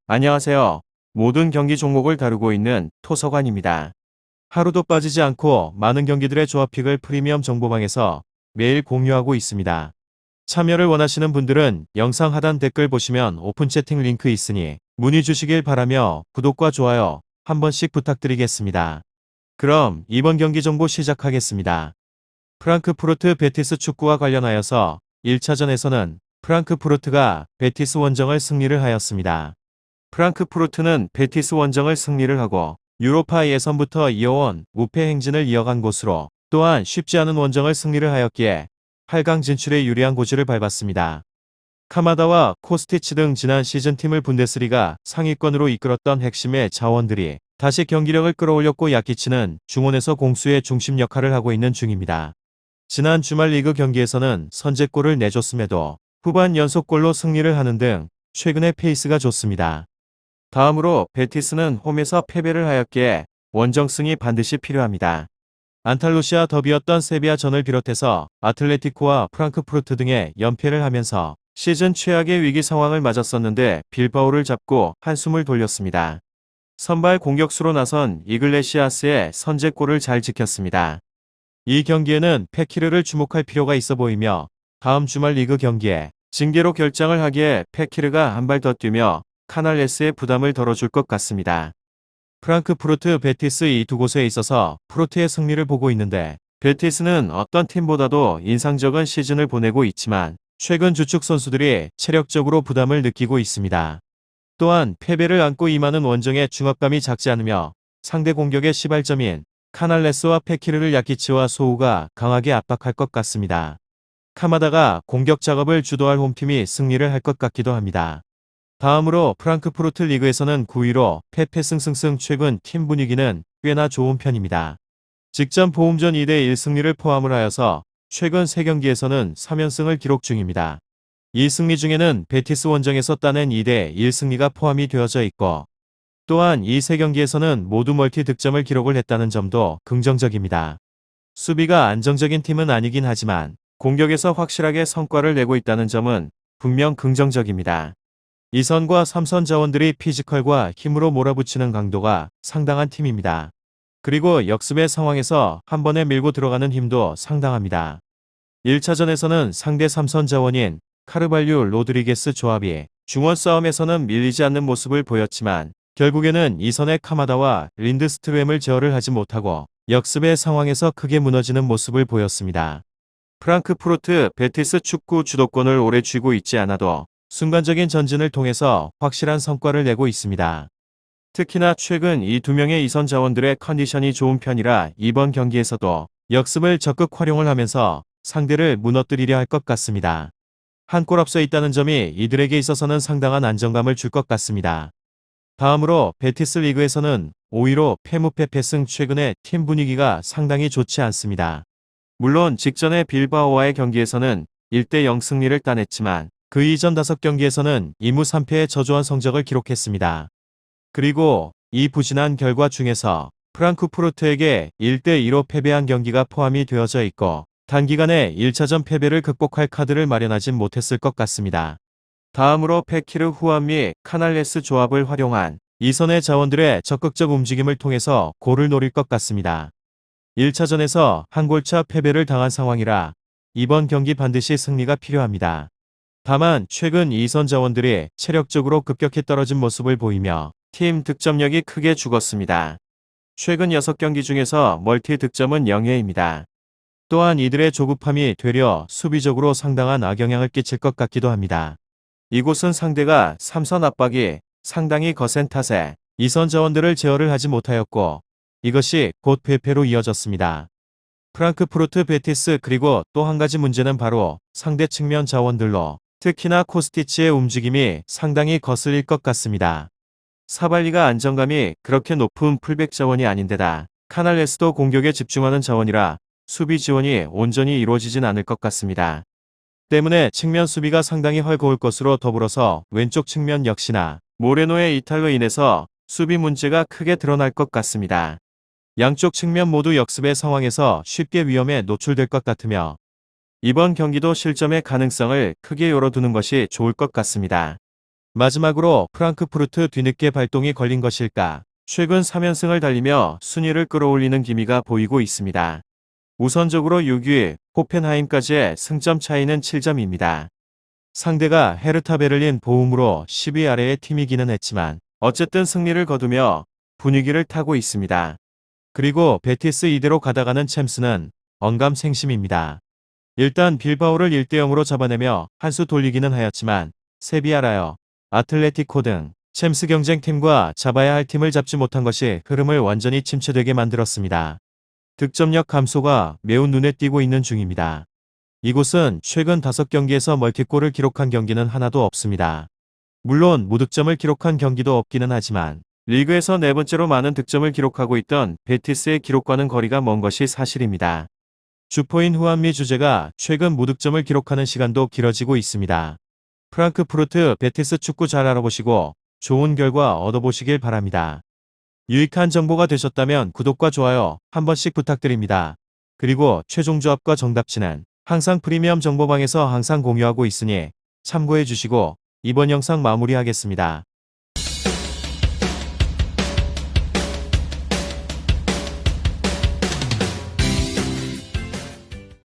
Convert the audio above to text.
안녕하세요. 모든 경기 종목을 다루고 있는 토서관입니다. 하루도 빠지지 않고 많은 경기들의 조합픽을 프리미엄 정보방에서 매일 공유하고 있습니다. 참여를 원하시는 분들은 영상 하단 댓글 보시면 오픈 채팅 링크 있으니 문의 주시길 바라며 구독과 좋아요 한 번씩 부탁드리겠습니다. 그럼 이번 경기 정보 시작하겠습니다. 프랑크푸르트 베티스 축구와 관련하여서 1차전에서는 프랑크푸르트가 베티스 원정을 승리를 하였습니다. 프랑크푸르트는 베티스 원정을 승리를 하고 유로파 예선부터 이어온 무패 행진을 이어간 곳으로 또한 쉽지 않은 원정을 승리를 하였기에 8강 진출에 유리한 고지를 밟았습니다. 카마다와 코스티치 등 지난 시즌 팀을 분데스리가 상위권으로 이끌었던 핵심의 자원들이 다시 경기력을 끌어올렸고 야키치는 중원에서 공수의 중심 역할을 하고 있는 중입니다. 지난 주말 리그 경기에서는 선제골을 내줬음에도 후반 연속골로 승리를 하는 등 최근의 페이스가 좋습니다. 다음으로 베티스는 홈에서 패배를 하였기에 원정승이 반드시 필요합니다. 안탈루시아 더비였던 세비야전을 비롯해서 아틀레티코와 프랑크푸르트 등의 연패를 하면서 시즌 최악의 위기 상황을 맞았었는데 빌바오를 잡고 한숨을 돌렸습니다. 선발 공격수로 나선 이글레시아스의 선제골을 잘 지켰습니다. 이 경기에는 페키르를 주목할 필요가 있어 보이며 다음 주말 리그 경기에 징계로 결장을 하기에 페키르가 한 발 더 뛰며 카날레스의 부담을 덜어줄 것 같습니다. 프랑크푸르트, 베티스 이 두 곳에 있어서 푸르트의 승리를 보고 있는데 베티스는 어떤 팀보다도 인상적인 시즌을 보내고 있지만 최근 주축 선수들이 체력적으로 부담을 느끼고 있습니다. 또한 패배를 안고 임하는 원정의 중압감이 작지 않으며 상대 공격의 시발점인 카날레스와 페키르를 야키치와 소우가 강하게 압박할 것 같습니다. 카마다가 공격 작업을 주도할 홈팀이 승리를 할 것 같기도 합니다. 다음으로 프랑크푸르트 리그에서는 9위로 패패승승승 최근 팀 분위기는 꽤나 좋은 편입니다. 직전 보움전 2대1 승리를 포함을 하여서 최근 3경기에서는 3연승을 기록 중입니다. 이 승리 중에는 베티스 원정에서 따낸 2대1 승리가 포함이 되어져 있고 또한 이 3경기에서는 모두 멀티 득점을 기록을 했다는 점도 긍정적입니다. 수비가 안정적인 팀은 아니긴 하지만 공격에서 확실하게 성과를 내고 있다는 점은 분명 긍정적입니다. 2선과 3선 자원들이 피지컬과 힘으로 몰아붙이는 강도가 상당한 팀입니다. 그리고 역습의 상황에서 한 번에 밀고 들어가는 힘도 상당합니다. 1차전에서는 상대 3선 자원인 카르발류 로드리게스 조합이 중원 싸움에서는 밀리지 않는 모습을 보였지만 결국에는 2선의 카마다와 린드스트램을 제어를 하지 못하고 역습의 상황에서 크게 무너지는 모습을 보였습니다. 프랑크푸르트 베티스 축구 주도권을 오래 쥐고 있지 않아도 순간적인 전진을 통해서 확실한 성과를 내고 있습니다. 특히나 최근 이 두 명의 2선 자원들의 컨디션이 좋은 편이라 이번 경기에서도 역습을 적극 활용을 하면서 상대를 무너뜨리려 할 것 같습니다. 한 골 앞서 있다는 점이 이들에게 있어서는 상당한 안정감을 줄 것 같습니다. 다음으로 베티스 리그에서는 5위로 패무패패승 최근의 팀 분위기가 상당히 좋지 않습니다. 물론 직전의 빌바오와의 경기에서는 1대0 승리를 따냈지만 그 이전 5경기에서는 2무 3패의 저조한 성적을 기록했습니다. 그리고 이 부진한 결과 중에서 프랑크푸르트에게 1대2로 패배한 경기가 포함이 되어져 있고 단기간에 1차전 패배를 극복할 카드를 마련하진 못했을 것 같습니다. 다음으로 페키르 후안미 카날레스 조합을 활용한 2선의 자원들의 적극적 움직임을 통해서 골을 노릴 것 같습니다. 1차전에서 한 골차 패배를 당한 상황이라 이번 경기 반드시 승리가 필요합니다. 다만 최근 2선 자원들이 체력적으로 급격히 떨어진 모습을 보이며 팀 득점력이 크게 죽었습니다. 최근 6경기 중에서 멀티 득점은 0회입니다. 또한 이들의 조급함이 되려 수비적으로 상당한 악영향을 끼칠 것 같기도 합니다. 이곳은 상대가 3선 압박이 상당히 거센 탓에 2선 자원들을 제어를 하지 못하였고 이것이 곧 패패로 이어졌습니다. 프랑크푸르트 베티스 그리고 또 한 가지 문제는 바로 상대 측면 자원들로 특히나 코스티치의 움직임이 상당히 거슬릴 것 같습니다. 사발리가 안정감이 그렇게 높은 풀백 자원이 아닌데다 카날레스도 공격에 집중하는 자원이라 수비 지원이 온전히 이루어지진 않을 것 같습니다. 때문에 측면 수비가 상당히 헐거울 것으로 더불어서 왼쪽 측면 역시나 모레노의 이탈로 인해서 수비 문제가 크게 드러날 것 같습니다. 양쪽 측면 모두 역습의 상황에서 쉽게 위험에 노출될 것 같으며 이번 경기도 실점의 가능성을 크게 열어두는 것이 좋을 것 같습니다. 마지막으로 프랑크푸르트 뒤늦게 발동이 걸린 것일까? 최근 3연승을 달리며 순위를 끌어올리는 기미가 보이고 있습니다. 우선적으로 6위 호펜하임까지의 승점 차이는 7점입니다. 상대가 헤르타 베를린 보움으로 10위 아래의 팀이기는 했지만 어쨌든 승리를 거두며 분위기를 타고 있습니다. 그리고 베티스 이대로 가다가는 챔스는 언감생심입니다. 일단 빌바오를 1대0으로 잡아내며 한 수 돌리기는 하였지만 세비야라여, 아틀레티코 등 챔스 경쟁팀과 잡아야 할 팀을 잡지 못한 것이 흐름을 완전히 침체되게 만들었습니다. 득점력 감소가 매우 눈에 띄고 있는 중입니다. 이곳은 최근 5경기에서 멀티골을 기록한 경기는 하나도 없습니다. 물론 무득점을 기록한 경기도 없기는 하지만 리그에서 네 번째로 많은 득점을 기록하고 있던 베티스의 기록과는 거리가 먼 것이 사실입니다. 주포인 후안미 주제가 최근 무득점을 기록하는 시간도 길어지고 있습니다. 프랑크푸르트 베티스 축구 잘 알아보시고 좋은 결과 얻어보시길 바랍니다. 유익한 정보가 되셨다면 구독과 좋아요 한 번씩 부탁드립니다. 그리고 최종 조합과 정답치는 항상 프리미엄 정보방에서 항상 공유하고 있으니 참고해 주시고 이번 영상 마무리하겠습니다.